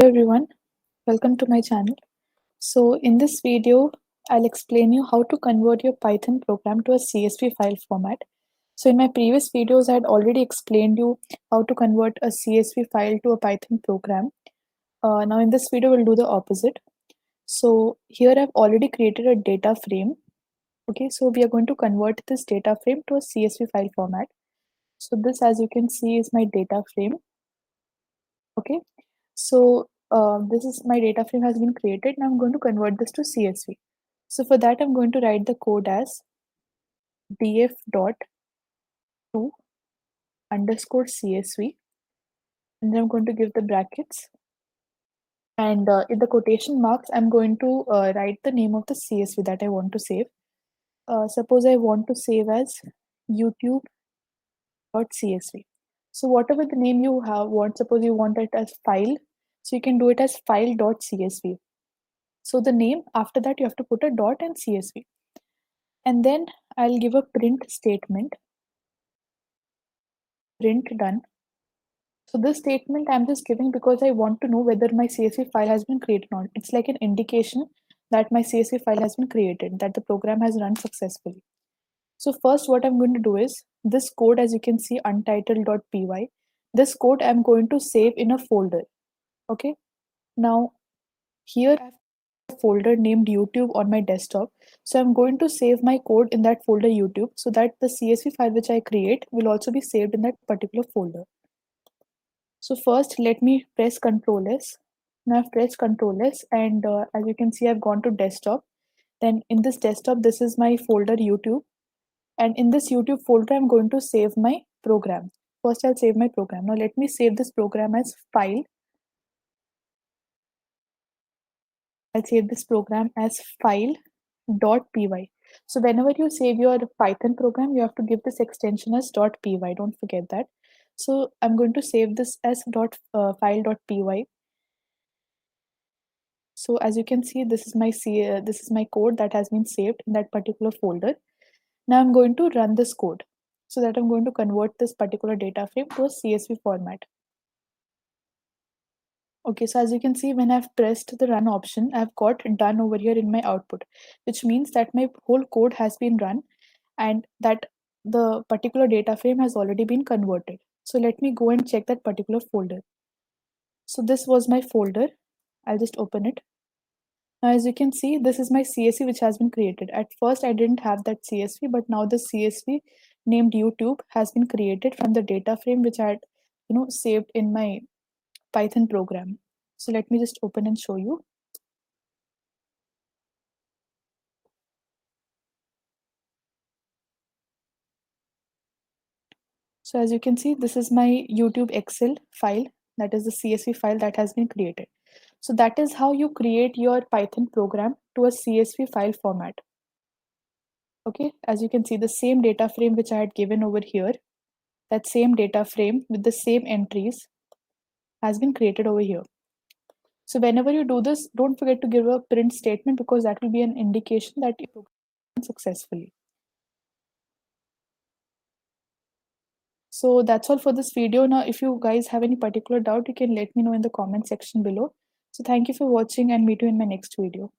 Hello everyone, welcome to my channel. So in this video, I'll explain you how to convert your Python program to a CSV file format. So in my previous videos, I had already explained you how to convert a CSV file to a Python program. Now in this video, we'll do the opposite. So here I've already created a data frame. Okay, so we are going to convert this data frame to a CSV file format. So this, as you can see, is my data frame. Okay, so this is my data frame has been created and I'm going to convert this to CSV. So for that, I'm going to write the code as df dot to underscore CSV, and then I'm going to give the brackets. And in the quotation marks, I'm going to write the name of the CSV that I want to save. Suppose I want to save as youtube.csv. So whatever the name you suppose you want it as file, so you can do it as file.csv. So the name, after that you have to put a dot and CSV. And then I'll give a print statement, print done. So this statement I'm just giving because I want to know whether my CSV file has been created or not. It's like an indication that my CSV file has been created, that the program has run successfully. So first what I'm going to do is this code, as you can see, untitled.py, this code I'm going to save in a folder. Okay. Now here I have a folder named YouTube on my desktop. So I'm going to save my code in that folder YouTube so that the CSV file which I create will also be saved in that particular folder. So first let me press Ctrl S. Now I've pressed Ctrl S and as you can see I've gone to desktop. Then in this desktop, this is my folder YouTube. And in this YouTube folder, I'm going to save my program. First, I'll save my program. Now let me save this program as file. I'll save this program as file.py. So whenever you save your Python program, you have to give this extension as .py. Don't forget that. So I'm going to save this as file.py. So as you can see, this is my code that has been saved in that particular folder. Now I'm going to run this code so that I'm going to convert this particular data frame to a CSV format. Okay, so as you can see, when I've pressed the run option, I've got done over here in my output, which means that my whole code has been run and that the particular data frame has already been converted. So let me go and check that particular folder. So this was my folder. I'll just open it. Now, as you can see, this is my CSV which has been created. At first, I didn't have that CSV, but now the CSV named YouTube has been created from the data frame which I had, saved in my Python program. So let me just open and show you. So as you can see, this is my YouTube Excel file. That is the CSV file that has been created. So that is how you create your Python program to a CSV file format. Okay, as you can see, the same data frame which I had given over here, that same data frame with the same entries has been created over here. So whenever you do this, don't forget to give a print statement because that will be an indication that you programmed successfully. So that's all for this video. Now, if you guys have any particular doubt, you can let me know in the comment section below. So thank you for watching and meet you in my next video.